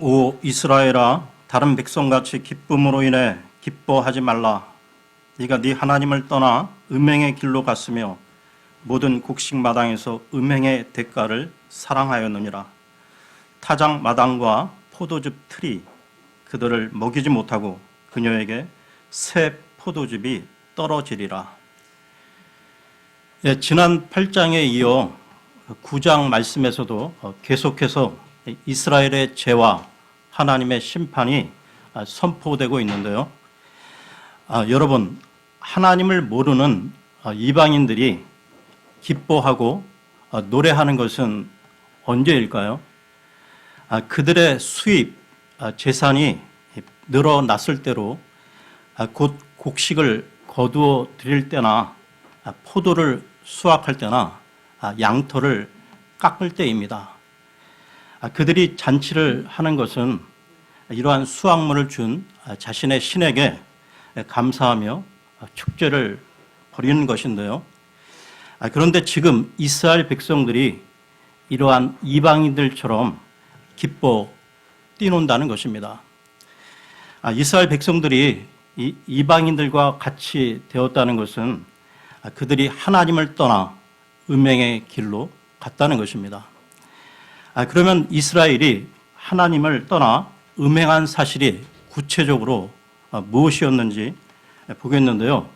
오 이스라엘아, 다른 백성같이 기쁨으로 인해 기뻐하지 말라. 네가 네 하나님을 떠나 음행의 길로 갔으며 모든 곡식 마당에서 음행의 대가를 사랑하였느니라. 타작 마당과 포도즙 틀이 그들을 먹이지 못하고 그녀에게 새 포도즙이 떨어지리라. 지난 8장에 이어 9장 말씀에서도 계속해서 이스라엘의 죄와 하나님의 심판이 선포되고 있는데요. 여러분, 하나님을 모르는 이방인들이 기뻐하고 노래하는 것은 언제일까요? 그들의 수입, 재산이 늘어났을 때로 곧 곡식을 거두어 드릴 때나 포도를 수확할 때나 양털을 깎을 때입니다. 그들이 잔치를 하는 것은 이러한 수확물을 준 자신의 신에게 감사하며 축제를 벌이는 것인데요. 그런데 지금 이스라엘 백성들이 이러한 이방인들처럼 기뻐 뛰논다는 것입니다. 이스라엘 백성들이 이 이방인들과 같이 되었다는 것은 그들이 하나님을 떠나 음행의 길로 갔다는 것입니다. 그러면 이스라엘이 하나님을 떠나 음행한 사실이 구체적으로 무엇이었는지 보겠는데요.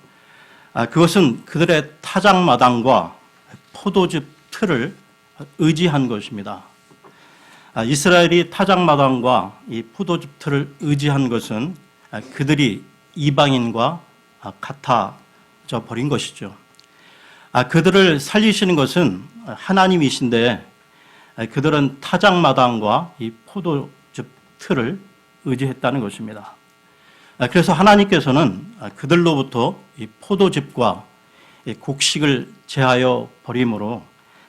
그것은 그들의 타작마당과 포도즙 틀을 의지한 것입니다. 이스라엘이 타작마당과 이 포도즙 틀을 의지한 것은 그들이 이방인과 같아져 버린 것이죠. 그들을 살리시는 것은 하나님이신데 그들은 타작마당과 이 포도즙 틀을 의지했다는 것입니다. 그래서 하나님께서는 그들로부터 이 포도즙과 이 곡식을 제하여 버림으로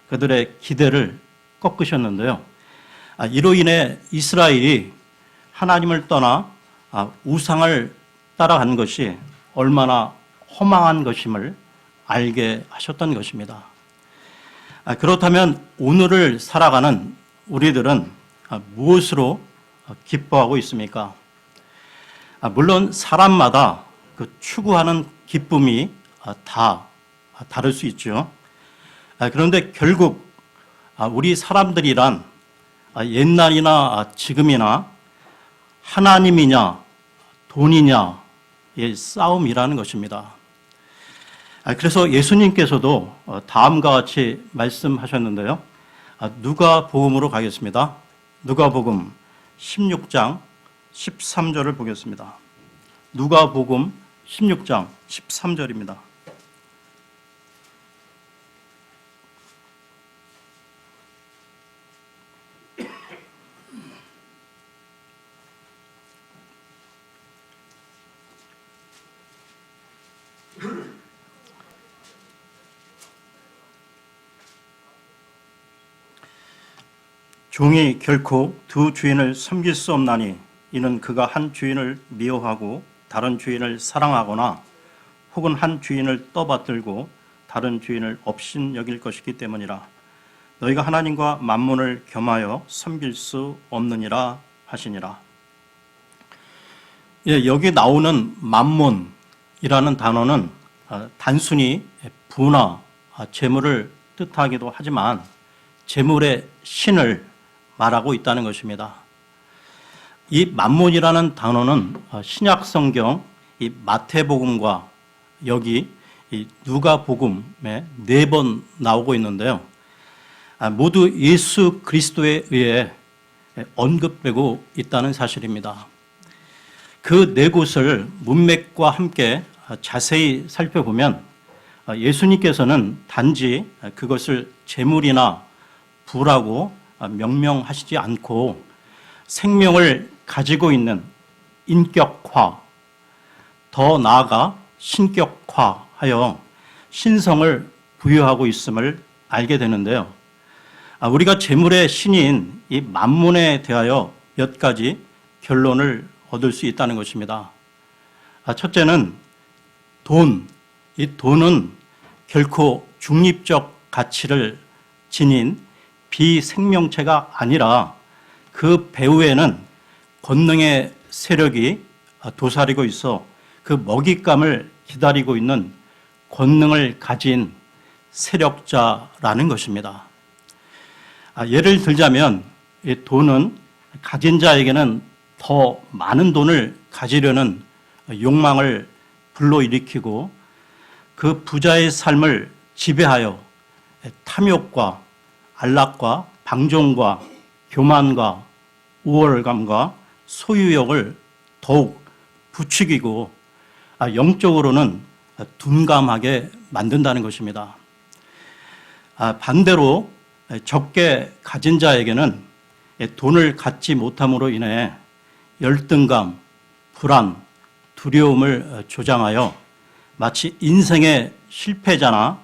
그들의 기대를 꺾으셨는데요. 이로 인해 이스라엘이 하나님을 떠나 우상을 따라간 것이 얼마나 허망한 것임을 알게 하셨던 것입니다. 그렇다면 오늘을 살아가는 우리들은 무엇으로 기뻐하고 있습니까? 물론 사람마다 그 추구하는 기쁨이 다 다를 수 있죠. 그런데 결국 우리 사람들이란 옛날이나 지금이나 하나님이냐 돈이냐의 싸움이라는 것입니다. 그래서 예수님께서도 다음과 같이 말씀하셨는데요. 누가복음으로 가겠습니다. 누가복음 16장 13절을 보겠습니다. 누가복음 16장 13절입니다. 종이 결코 두 주인을 섬길 수 없나니 이는 그가 한 주인을 미워하고 다른 주인을 사랑하거나 혹은 한 주인을 떠받들고 다른 주인을 업신 여길 것이기 때문이라. 너희가 하나님과 만몬을 겸하여 섬길 수 없느니라 하시니라. 여기 나오는 만몬이라는 단어는 단순히 부나 재물을 뜻하기도 하지만 재물의 신을 말하고 있다는 것입니다. 이 만몬이라는 단어는 신약 성경 이 마태복음과 여기 이 누가복음에 4번 나오고 있는데요. 모두 예수 그리스도에 의해 언급되고 있다는 사실입니다. 그 4곳을 문맥과 함께 자세히 살펴보면 예수님께서는 단지 그것을 재물이나 부라고 명명하시지 않고 생명을 가지고 있는 인격화, 더 나아가 신격화하여 신성을 부여하고 있음을 알게 되는데요. 우리가 재물의 신인 이 만몬에 대하여 몇 가지 결론을 얻을 수 있다는 것입니다. 첫째는 돈, 이 돈은 결코 중립적 가치를 지닌 비생명체가 아니라 그 배후에는 권능의 세력이 도사리고 있어 그 먹잇감을 기다리고 있는 권능을 가진 세력자라는 것입니다. 예를 들자면 돈은 가진 자에게는 더 많은 돈을 가지려는 욕망을 불러일으키고 그 부자의 삶을 지배하여 탐욕과 안락과 방종과 교만과 우월감과 소유욕을 더욱 부추기고 영적으로는 둔감하게 만든다는 것입니다. 반대로 적게 가진 자에게는 돈을 갖지 못함으로 인해 열등감, 불안, 두려움을 조장하여 마치 인생의 실패자나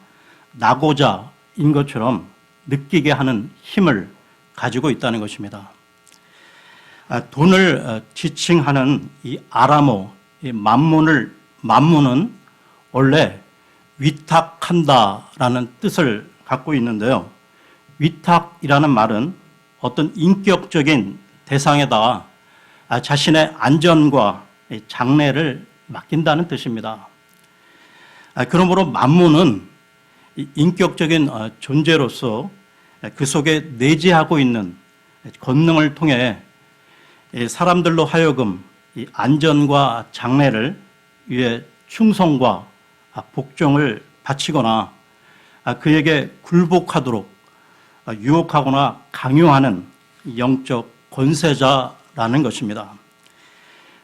낙오자인 것처럼 느끼게 하는 힘을 가지고 있다는 것입니다. 돈을 지칭하는 이 아람어, 이 만문은 원래 위탁한다라는 뜻을 갖고 있는데요. 위탁이라는 말은 어떤 인격적인 대상에다 자신의 안전과 장래를 맡긴다는 뜻입니다. 그러므로 만문은 인격적인 존재로서 그 속에 내재하고 있는 권능을 통해 사람들로 하여금 안전과 장래를 위해 충성과 복종을 바치거나 그에게 굴복하도록 유혹하거나 강요하는 영적 권세자라는 것입니다.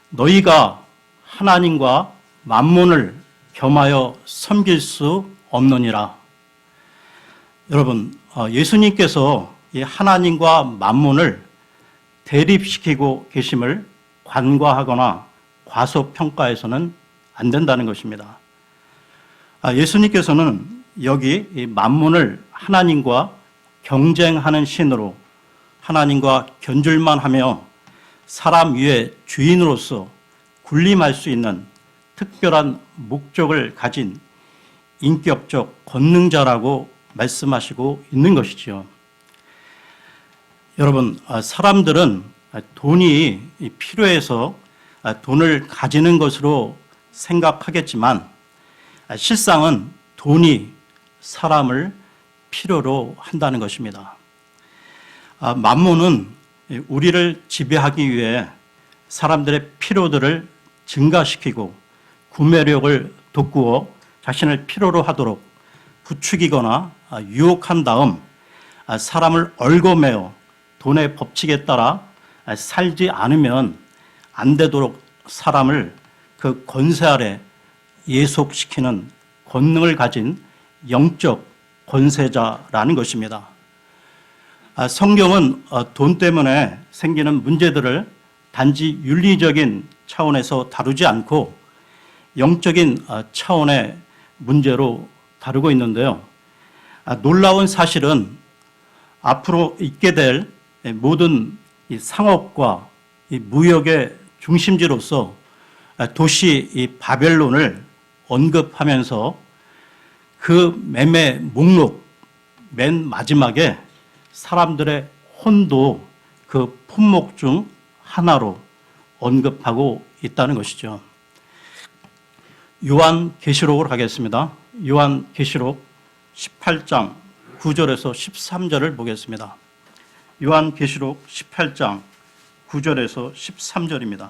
너희가 하나님과 만몬을 겸하여 섬길 수 없느니라. 여러분, 예수님께서 이 하나님과 만몬을 대립시키고 계심을 관과하거나 과소평가해서는 안 된다는 것입니다. 예수님께서는 여기 이 만몬을 하나님과 경쟁하는 신으로 하나님과 견줄만 하며 사람 위에 주인으로서 군림할 수 있는 특별한 목적을 가진 인격적 권능자라고 말씀하시고 있는 것이지요. 여러분, 사람들은 돈이 필요해서 돈을 가지는 것으로 생각하겠지만 실상은 돈이 사람을 필요로 한다는 것입니다. 만몬은 우리를 지배하기 위해 사람들의 필요들을 증가시키고 구매력을 돋구어 자신을 필요로 하도록 부추기거나 유혹한 다음 사람을 얽어매어 돈의 법칙에 따라 살지 않으면 안 되도록 사람을 그 권세 아래 예속시키는 권능을 가진 영적 권세자라는 것입니다. 성경은 돈 때문에 생기는 문제들을 단지 윤리적인 차원에서 다루지 않고 영적인 차원의 문제로 다루고 있는데요. 놀라운 사실은 앞으로 있게 될 모든 상업과 무역의 중심지로서 도시 바벨론을 언급하면서 그 매매 목록 맨 마지막에 사람들의 혼도 그 품목 중 하나로 언급하고 있다는 것이죠. 요한계시록으로 가겠습니다. 요한계시록 18장 9절에서 13절을 보겠습니다. 요한계시록 18장 9절에서 13절입니다.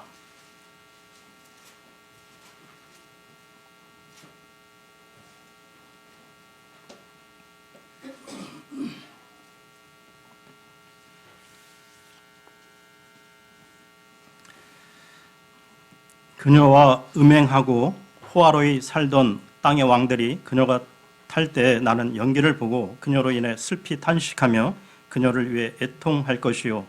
그녀와 음행하고 포화로이 살던 땅의 왕들이 그녀가 탈 때 나는 연기를 보고 그녀로 인해 슬피 탄식하며 그녀를 위해 애통할 것이요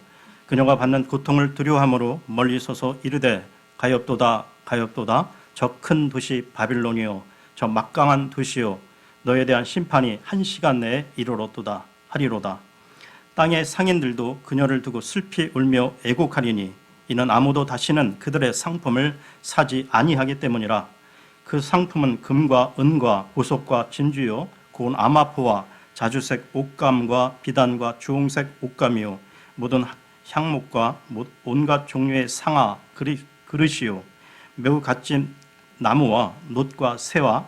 그녀가 받는 고통을 두려워함으로 멀리 서서 이르되 가엾도다 가엾도다 저 큰 도시 바빌론이요 저 막강한 도시요 너에 대한 심판이 1시간 내에 이르렀도다 하리로다. 땅의 상인들도 그녀를 두고 슬피 울며 애곡하리니 이는 아무도 다시는 그들의 상품을 사지 아니하기 때문이라. 그 상품은 금과 은과 보석과 진주요 고운 아마포와 자주색 옷감과 비단과 주홍색 옷감이요 모든 향목과 온갖 종류의 상아 그릇이요 매우 값진 나무와 놋과 쇠와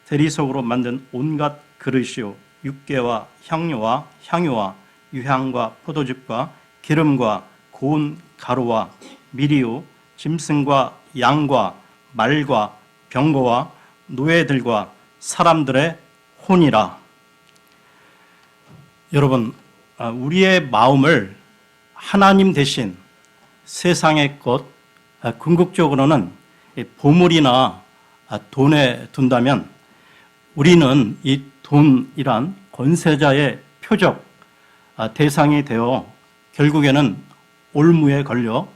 대리석으로 만든 온갖 그릇이요 육개와 향료와 향유와 유향과 포도즙과 기름과 고운 가루와 미리요 짐승과 양과 말과 병거와 노예들과 사람들의 혼이라. 여러분, 우리의 마음을 하나님 대신 세상의 것, 궁극적으로는 보물이나 돈에 둔다면 우리는 이 돈이란 권세자의 표적, 대상이 되어 결국에는 올무에 걸려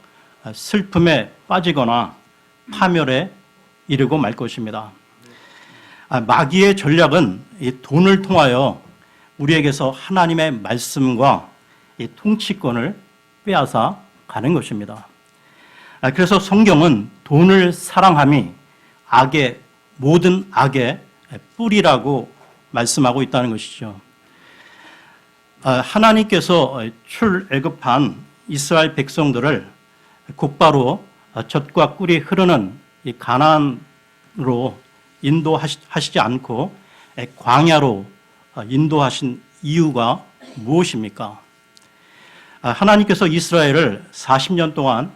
슬픔에 빠지거나 파멸에 이르고 말 것입니다. 마귀의 전략은 이 돈을 통하여 우리에게서 하나님의 말씀과 이 통치권을 빼앗아 가는 것입니다. 그래서 성경은 돈을 사랑함이 모든 악의 뿌리라고 말씀하고 있다는 것이죠. 하나님께서 출애굽한 이스라엘 백성들을 곧바로 젖과 꿀이 흐르는 이 가나안으로 인도하시지 않고 광야로 인도하신 이유가 무엇입니까? 하나님께서 이스라엘을 40년 동안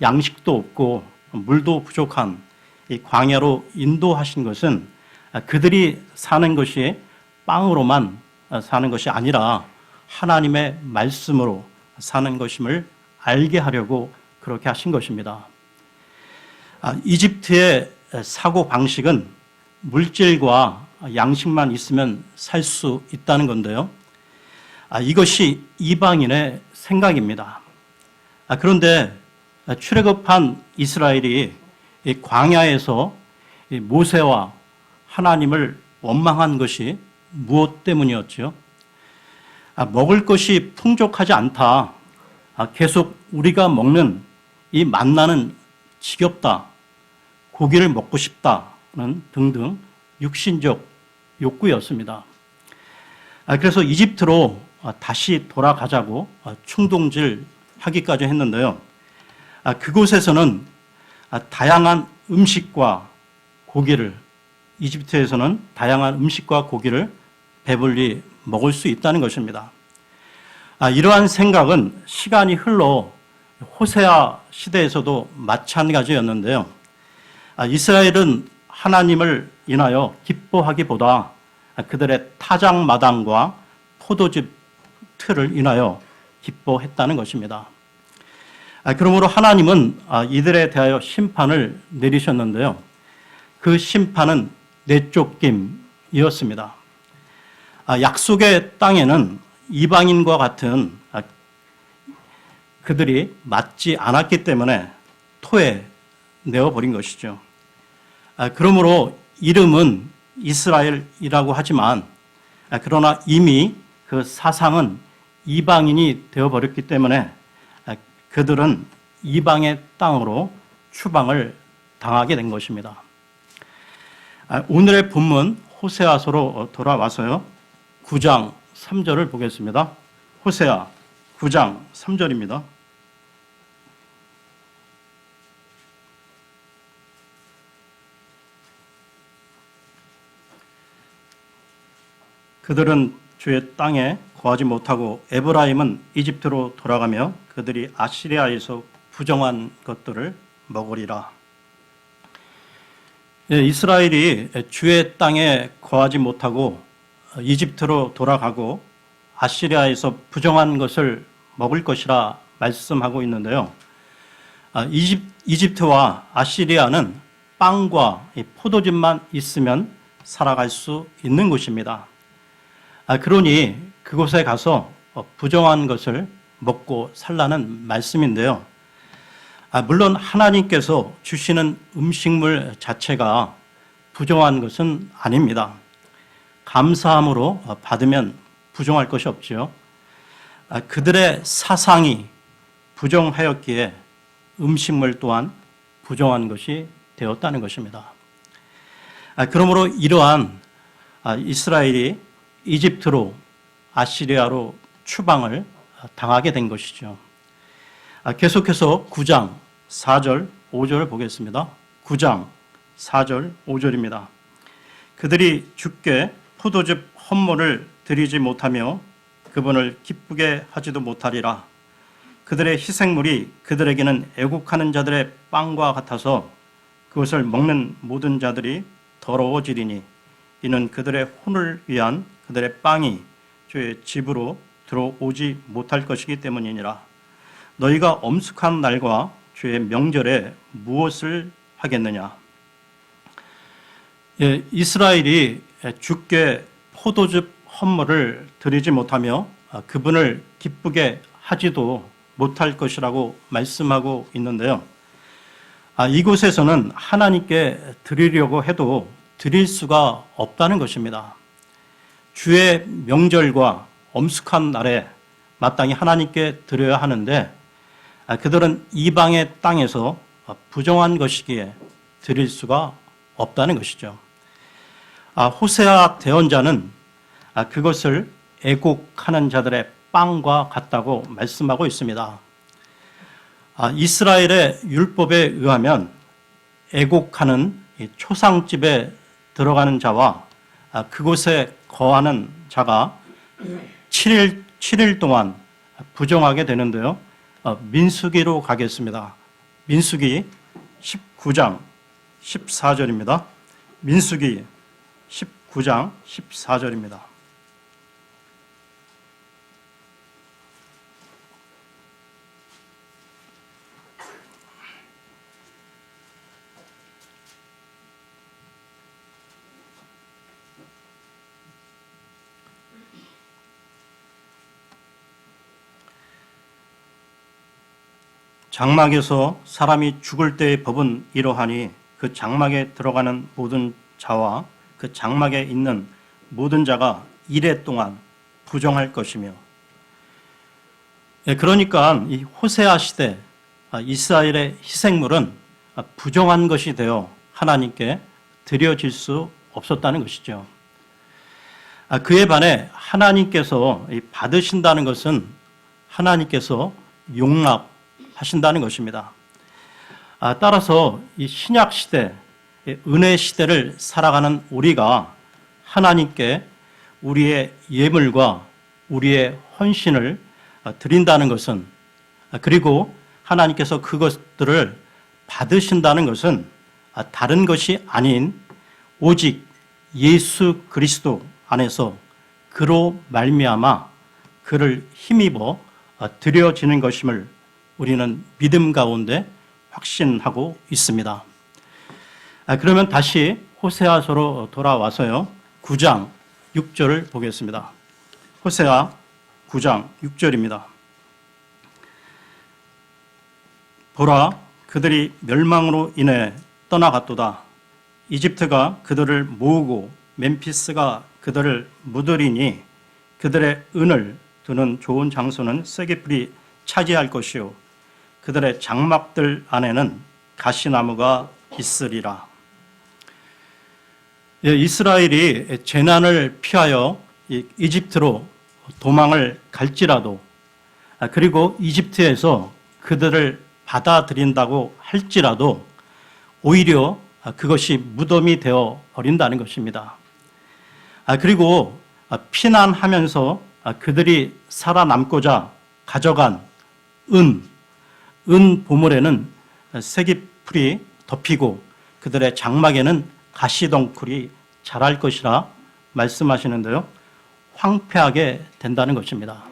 양식도 없고 물도 부족한 이 광야로 인도하신 것은 그들이 사는 것이 빵으로만 사는 것이 아니라 하나님의 말씀으로 사는 것임을 알게 하려고 그렇게 하신 것입니다. 이집트의 사고 방식은 물질과 양식만 있으면 살 수 있다는 건데요. 이것이 이방인의 생각입니다. 그런데 출애굽한 이스라엘이 광야에서 모세와 하나님을 원망한 것이 무엇 때문이었죠? 먹을 것이 풍족하지 않다. 계속 우리가 먹는 이 만나는 지겹다. 고기를 먹고 싶다는 등등 육신적 욕구였습니다. 그래서 이집트로 다시 돌아가자고 충동질 하기까지 했는데요. 그곳에서는 다양한 음식과 고기를 이집트에서는 다양한 음식과 고기를 배불리 먹을 수 있다는 것입니다. 이러한 생각은 시간이 흘러 호세아 시대에서도 마찬가지였는데요. 이스라엘은 하나님을 인하여 기뻐하기보다 그들의 타작마당과 포도즙 틀을 인하여 기뻐했다는 것입니다. 그러므로 하나님은 이들에 대하여 심판을 내리셨는데요. 그 심판은 내쫓김이었습니다. 약속의 땅에는 이방인과 같은 그들이 맞지 않았기 때문에 토해 내어버린 것이죠. 그러므로 이름은 이스라엘이라고 하지만 그러나 이미 그 사상은 이방인이 되어버렸기 때문에 그들은 이방의 땅으로 추방을 당하게 된 것입니다. 오늘의 본문 호세아서로 돌아와서요. 9장 3절을 보겠습니다. 호세아 9장 3절입니다. 그들은 주의 땅에 거하지 못하고 에브라임은 이집트로 돌아가며 그들이 아시리아에서 부정한 것들을 먹으리라. 이스라엘이 주의 땅에 거하지 못하고 이집트로 돌아가고 아시리아에서 부정한 것을 먹을 것이라 말씀하고 있는데요. 이집트와 아시리아는 빵과 포도즙만 있으면 살아갈 수 있는 곳입니다. 그러니 그곳에 가서 부정한 것을 먹고 살라는 말씀인데요. 물론 하나님께서 주시는 음식물 자체가 부정한 것은 아닙니다. 감사함으로 받으면 부정할 것이 없죠. 그들의 사상이 부정하였기에 음식물 또한 부정한 것이 되었다는 것입니다. 그러므로 이러한 이스라엘이 이집트로 아시리아로 추방을 당하게 된 것이죠. 계속해서 9장 4절 5절을 보겠습니다. 9장 4절 5절입니다. 그들이 주께 포도즙 헌물을 드리지 못하며 그분을 기쁘게 하지도 못하리라. 그들의 희생물이 그들에게는 애국하는 자들의 빵과 같아서 그것을 먹는 모든 자들이 더러워지리니 이는 그들의 혼을 위한 그들의 빵이 주의 집으로 들어오지 못할 것이기 때문이니라. 너희가 엄숙한 날과 주의 명절에 무엇을 하겠느냐. 이스라엘이 주께 포도즙 헌물을 드리지 못하며 그분을 기쁘게 하지도 못할 것이라고 말씀하고 있는데요. 이곳에서는 하나님께 드리려고 해도 드릴 수가 없다는 것입니다. 주의 명절과 엄숙한 날에 마땅히 하나님께 드려야 하는데 그들은 이방의 땅에서 부정한 것이기에 드릴 수가 없다는 것이죠. 호세아 대언자는 그것을 애곡하는 자들의 빵과 같다고 말씀하고 있습니다. 이스라엘의 율법에 의하면 애곡하는 초상집에 들어가는 자와 그곳에 거하는 자가 7일 동안 부정하게 되는데요. 민수기로 가겠습니다. 민수기 19장 14절입니다. 민수기 19장 14절입니다. 장막에서 사람이 죽을 때의 법은 이러하니 그 장막에 들어가는 모든 자와 그 장막에 있는 모든 자가 이레 동안 부정할 것이며. 그러니까 이 호세아 시대 이스라엘의 희생물은 부정한 것이 되어 하나님께 드려질 수 없었다는 것이죠. 그에 반해 하나님께서 받으신다는 것은 하나님께서 용납하신다는 것입니다. 따라서 이 신약 시대, 은혜 시대를 살아가는 우리가 하나님께 우리의 예물과 우리의 헌신을 드린다는 것은, 그리고 하나님께서 그것들을 받으신다는 것은 다른 것이 아닌 오직 예수 그리스도 안에서 그로 말미암아 그를 힘입어 드려지는 것임을 우리는 믿음 가운데 확신하고 있습니다. 그러면 다시 호세아서로 돌아와서요. 9장 6절을 보겠습니다. 호세아 9장 6절입니다. 보라, 그들이 멸망으로 인해 떠나갔도다. 이집트가 그들을 모으고 멤피스가 그들을 묻으리니 그들의 은을 두는 좋은 장소는 세게풀이 차지할 것이요 그들의 장막들 안에는 가시나무가 있으리라. 이스라엘이 재난을 피하여 이집트로 도망을 갈지라도, 그리고 이집트에서 그들을 받아들인다고 할지라도 오히려 그것이 무덤이 되어 버린다는 것입니다. 그리고 피난하면서 그들이 살아남고자 가져간 은 보물에는 세기풀이 덮이고 그들의 장막에는 가시덩굴이 자랄 것이라 말씀하시는데요. 황폐하게 된다는 것입니다.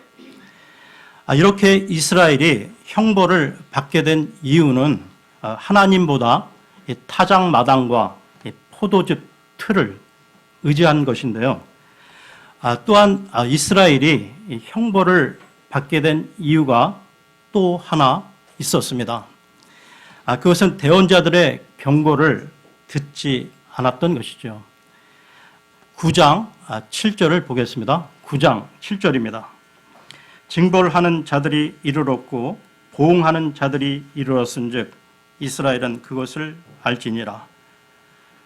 이렇게 이스라엘이 형벌을 받게 된 이유는 하나님보다 타작마당과 포도즙 틀을 의지한 것인데요. 또한 이스라엘이 형벌을 받게 된 이유가 또 하나 있었습니다. 그것은 대언자들의 경고를 듣지 않았던 것이죠. 9장 7절을 보겠습니다. 9장 7절입니다. 징벌하는 자들이 이르렀고 보응하는 자들이 이르렀은즉 이스라엘은 그것을 알지니라.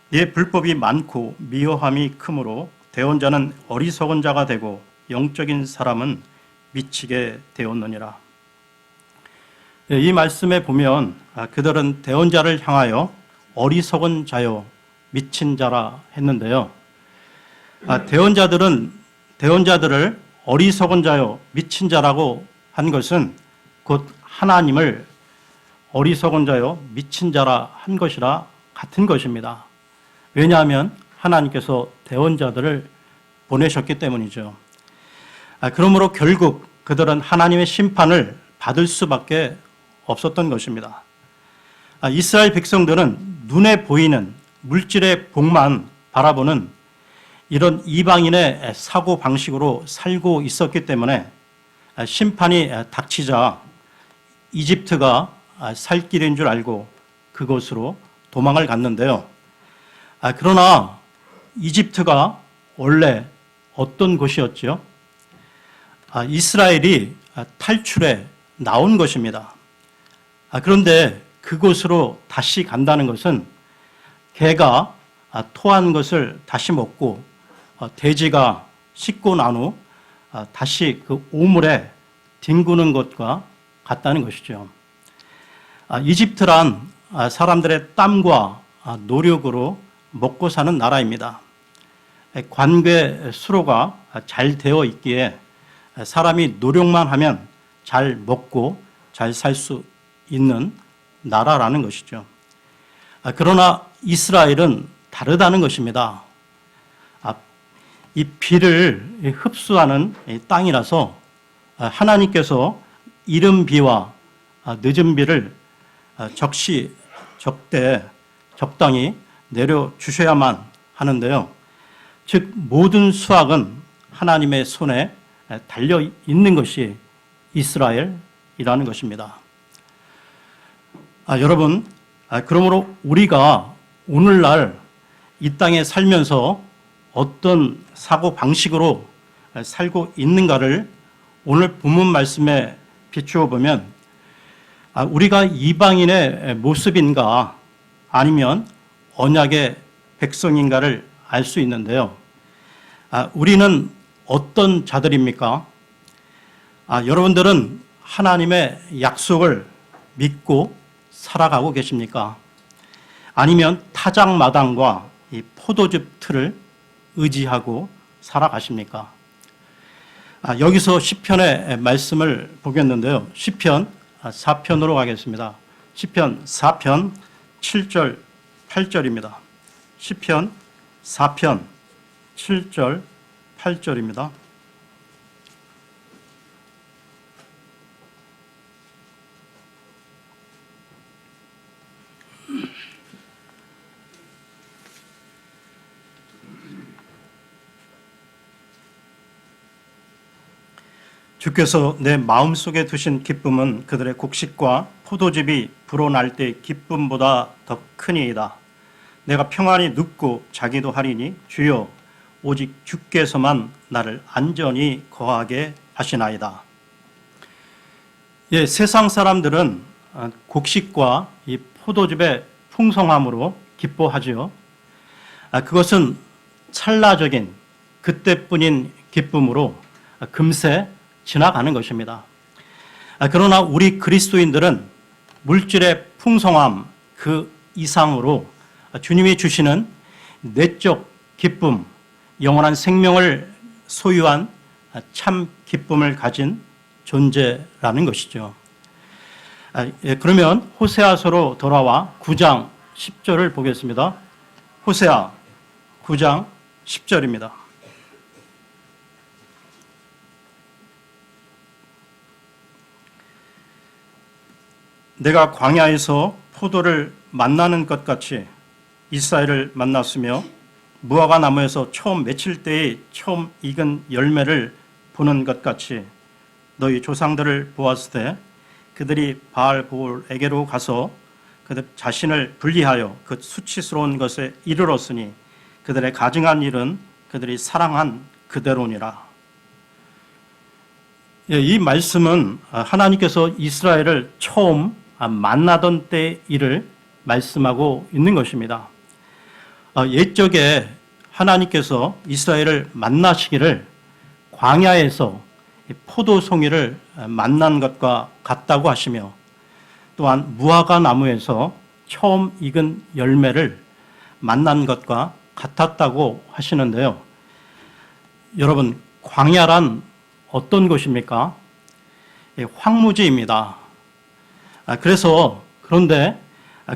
네 불법이 많고 미워함이 크므로 대언자는 어리석은 자가 되고 영적인 사람은 미치게 되었느니라. 이 말씀에 보면 그들은 대언자를 향하여 어리석은 자요 미친 자라 했는데요. 대언자들을 어리석은 자요 미친 자라고 한 것은 곧 하나님을 어리석은 자요 미친 자라 한 것이라 같은 것입니다. 왜냐하면 하나님께서 대언자들을 보내셨기 때문이죠. 그러므로 결국 그들은 하나님의 심판을 받을 수밖에 없었던 것입니다. 이스라엘 백성들은 눈에 보이는 물질의 복만 바라보는 이런 이방인의 사고 방식으로 살고 있었기 때문에 심판이 닥치자 이집트가 살 길인 줄 알고 그곳으로 도망을 갔는데요. 그러나 이집트가 원래 어떤 곳이었죠? 이스라엘이 탈출해 나온 것입니다. 그런데 그곳으로 다시 간다는 것은 개가 토한 것을 다시 먹고 돼지가 씻고 난 후 다시 그 오물에 뒹구는 것과 같다는 것이죠. 이집트란 사람들의 땀과 노력으로 먹고 사는 나라입니다. 관괴 수로가 잘 되어 있기에 사람이 노력만 하면 잘 먹고 잘 살 수 있는 나라라는 것이죠. 그러나 이스라엘은 다르다는 것입니다. 이 비를 흡수하는 땅이라서 하나님께서 이른 비와 늦은 비를 적당히 내려주셔야만 하는데요. 즉 모든 수확은 하나님의 손에 달려 있는 것이 이스라엘이라는 것입니다. 여러분, 그러므로 우리가 오늘날 이 땅에 살면서 어떤 사고 방식으로 살고 있는가를 오늘 본문 말씀에 비추어 보면 우리가 이방인의 모습인가 아니면 언약의 백성인가를 알 수 있는데요. 우리는 어떤 자들입니까? 여러분들은 하나님의 약속을 믿고 살아가고 계십니까? 아니면 타작마당과 이 포도즙 틀을 의지하고 살아가십니까? 여기서 시편의 말씀을 보겠는데요. 시편 4편으로 가겠습니다. 시편 4편 7절 8절입니다. 시편 4편 7절 8절입니다. 주께서 내 마음속에 두신 기쁨은 그들의 곡식과 포도즙이 불어날 때의 기쁨보다 더 크니이다. 내가 평안히 눕고 자기도 하리니 주여 오직 주께서만 나를 안전히 거하게 하시나이다. 세상 사람들은 곡식과 이 포도즙의 풍성함으로 기뻐하지요. 그것은 찰나적인 그때뿐인 기쁨으로 금세 지나가는 것입니다. 그러나 우리 그리스도인들은 물질의 풍성함 그 이상으로 주님이 주시는 내적 기쁨, 영원한 생명을 소유한 참 기쁨을 가진 존재라는 것이죠. 그러면 호세아서로 돌아와 9장 10절을 보겠습니다. 호세아 9장 10절입니다. 내가 광야에서 포도를 만나는 것 같이 이스라엘을 만났으며 무화과 나무에서 처음 맺힐 때에 처음 익은 열매를 보는 것 같이 너희 조상들을 보았을 때 그들이 바알볼에게로 가서 그들 자신을 분리하여 그 수치스러운 것에 이르렀으니 그들의 가증한 일은 그들이 사랑한 그대로니라. 이 말씀은 하나님께서 이스라엘을 처음 만나던 때의 일을 말씀하고 있는 것입니다. 옛적에 하나님께서 이스라엘을 만나시기를 광야에서 포도송이를 만난 것과 같다고 하시며 또한 무화과 나무에서 처음 익은 열매를 만난 것과 같았다고 하시는데요. 여러분, 광야란 어떤 곳입니까? 황무지입니다. 그런데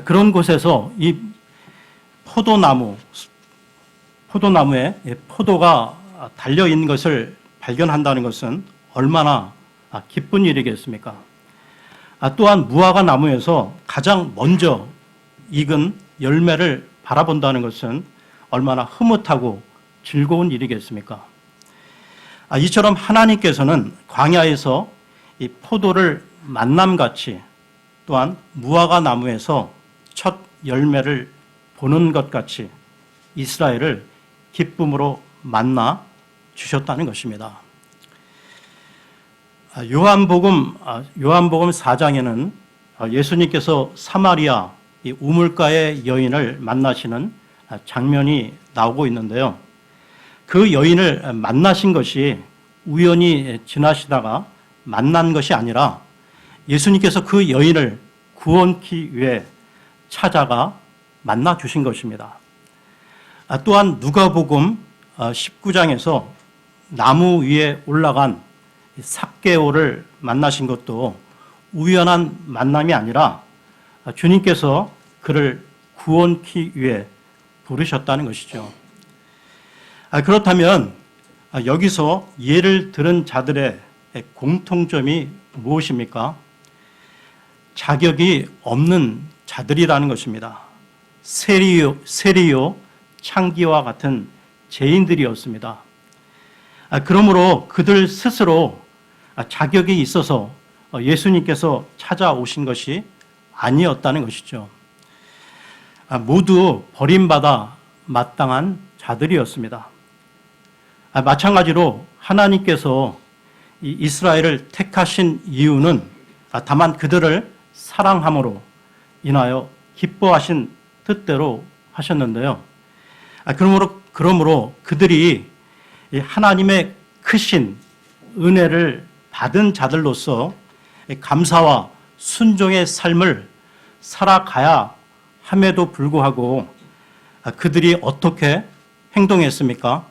그런 곳에서 이 포도나무에 포도가 달려있는 것을 발견한다는 것은 얼마나 기쁜 일이겠습니까? 또한 무화과 나무에서 가장 먼저 익은 열매를 바라본다는 것은 얼마나 흐뭇하고 즐거운 일이겠습니까? 이처럼 하나님께서는 광야에서 이 포도를 만남같이 또한 무화과 나무에서 첫 열매를 보는 것 같이 이스라엘을 기쁨으로 만나 주셨다는 것입니다. 요한복음 4장에는 예수님께서 사마리아 이 우물가의 여인을 만나시는 장면이 나오고 있는데요. 그 여인을 만나신 것이 우연히 지나시다가 만난 것이 아니라 예수님께서 그 여인을 구원케 위해 찾아가 만나 주신 것입니다. 또한 누가복음 19장에서 나무 위에 올라간 삭개오를 만나신 것도 우연한 만남이 아니라 주님께서 그를 구원케 위해 부르셨다는 것이죠. 그렇다면 여기서 예를 들은 자들의 공통점이 무엇입니까? 자격이 없는 자들이라는 것입니다. 세리요, 창기와 같은 죄인들이었습니다. 그러므로 그들 스스로 자격이 있어서 예수님께서 찾아오신 것이 아니었다는 것이죠. 모두 버림받아 마땅한 자들이었습니다. 마찬가지로 하나님께서 이스라엘을 택하신 이유는 다만 그들을 사랑함으로 인하여 기뻐하신 뜻대로 하셨는데요. 그러므로 그들이 하나님의 크신 은혜를 받은 자들로서 감사와 순종의 삶을 살아가야 함에도 불구하고 그들이 어떻게 행동했습니까?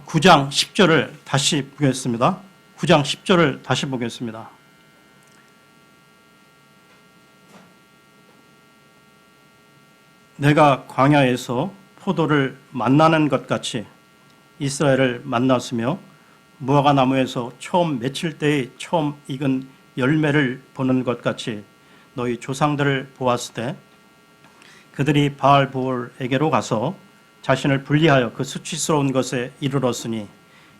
9장 10절을 다시 보겠습니다. 9장 10절을 다시 보겠습니다. 내가 광야에서 포도를 만나는 것 같이 이스라엘을 만났으며 무화과 나무에서 처음 맺힐 때의 처음 익은 열매를 보는 것 같이 너희 조상들을 보았을 때 그들이 바알보올에게로 가서 자신을 분리하여 그 수치스러운 것에 이르렀으니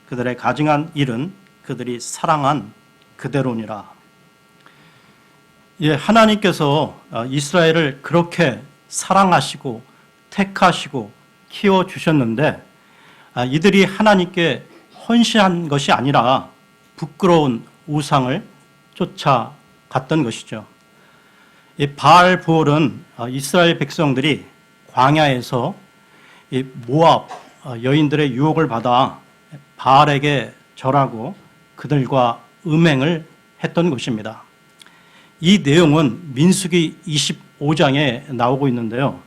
그들의 가증한 일은 그들이 사랑한 그대로니라. 하나님께서 이스라엘을 그렇게 사랑하시고 택하시고 키워주셨는데 이들이 하나님께 헌신한 것이 아니라 부끄러운 우상을 쫓아갔던 것이죠. 바알보올은 이스라엘 백성들이 광야에서 모압 여인들의 유혹을 받아 바알에게 절하고 그들과 음행을 했던 것입니다. 이 내용은 민수기 25장에 나오고 있는데요.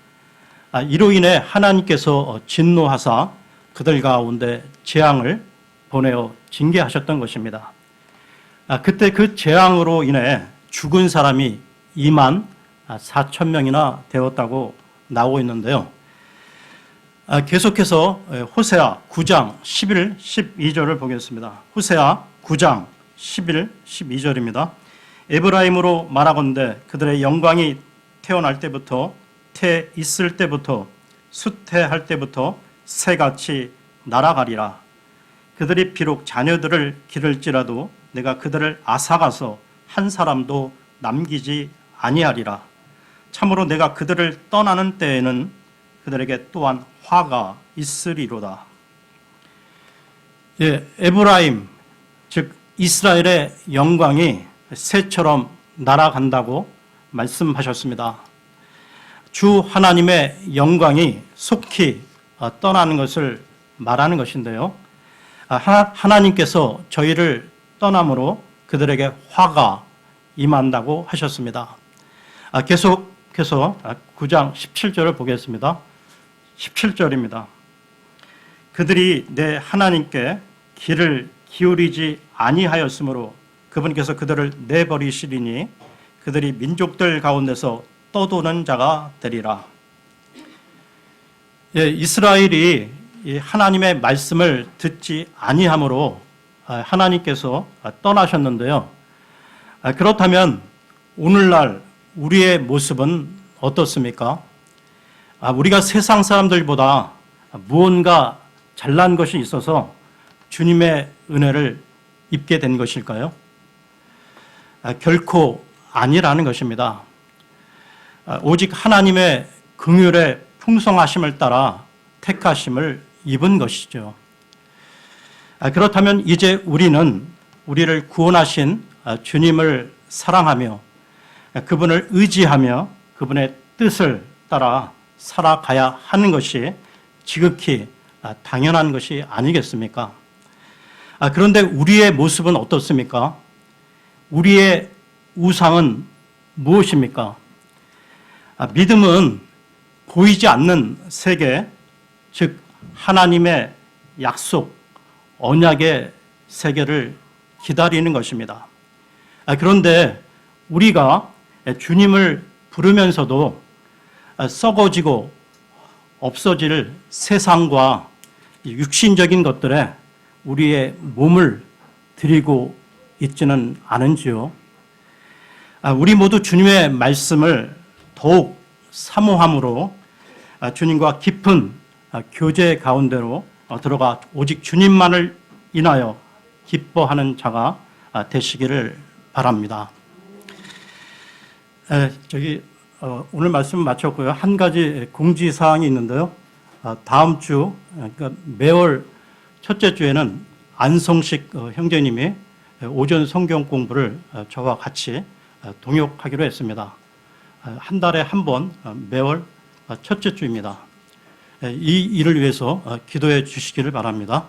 이로 인해 하나님께서 진노하사 그들 가운데 재앙을 보내어 징계하셨던 것입니다. 그때 그 재앙으로 인해 죽은 사람이 2만 4천 명이나 되었다고 나오고 있는데요. 계속해서 호세아 9장 11, 12절을 보겠습니다. 호세아 9장 11, 12절입니다. 에브라임으로 말하건대 그들의 영광이 태어날 때부터 태 있을 때부터 수태할 때부터 새같이 날아가리라. 그들이 비록 자녀들을 기를지라도 내가 그들을 앗아가서 한 사람도 남기지 아니하리라. 참으로 내가 그들을 떠나는 때에는 그들에게 또한 화가 있으리로다. 에브라임 즉 이스라엘의 영광이 새처럼 날아간다고 말씀하셨습니다. 주 하나님의 영광이 속히 떠나는 것을 말하는 것인데요. 하나님께서 저희를 떠남으로 그들에게 화가 임한다고 하셨습니다. 계속해서 9장 17절을 보겠습니다. 17절입니다. 그들이 내 하나님께 귀를 기울이지 아니하였으므로 그분께서 그들을 내버리시리니 그들이 민족들 가운데서 떠도는 자가 되리라. 이스라엘이 하나님의 말씀을 듣지 아니함으로 하나님께서 떠나셨는데요. 그렇다면 오늘날 우리의 모습은 어떻습니까? 우리가 세상 사람들보다 무언가 잘난 것이 있어서 주님의 은혜를 입게 된 것일까요? 결코 아니라는 것입니다. 오직 하나님의 긍휼의 풍성하심을 따라 택하심을 입은 것이죠. 그렇다면 이제 우리는 우리를 구원하신 주님을 사랑하며 그분을 의지하며 그분의 뜻을 따라 살아가야 하는 것이 지극히 당연한 것이 아니겠습니까? 그런데 우리의 모습은 어떻습니까? 우리의 우상은 무엇입니까? 믿음은 보이지 않는 세계, 즉 하나님의 약속, 언약의 세계를 기다리는 것입니다. 그런데 우리가 주님을 부르면서도 썩어지고 없어질 세상과 육신적인 것들에 우리의 몸을 드리고 있지는 않은지요. 우리 모두 주님의 말씀을 더욱 사모함으로 주님과 깊은 교제 가운데로 들어가 오직 주님만을 인하여 기뻐하는 자가 되시기를 바랍니다. 오늘 말씀 마쳤고요. 한 가지 공지사항이 있는데요. 다음 주, 그러니까 매월 첫째 주에는 안성식 형제님이 오전 성경 공부를 저와 같이 동역하기로 했습니다. 한 달에 한 번 매월 첫째 주입니다. 이 일을 위해서 기도해 주시기를 바랍니다.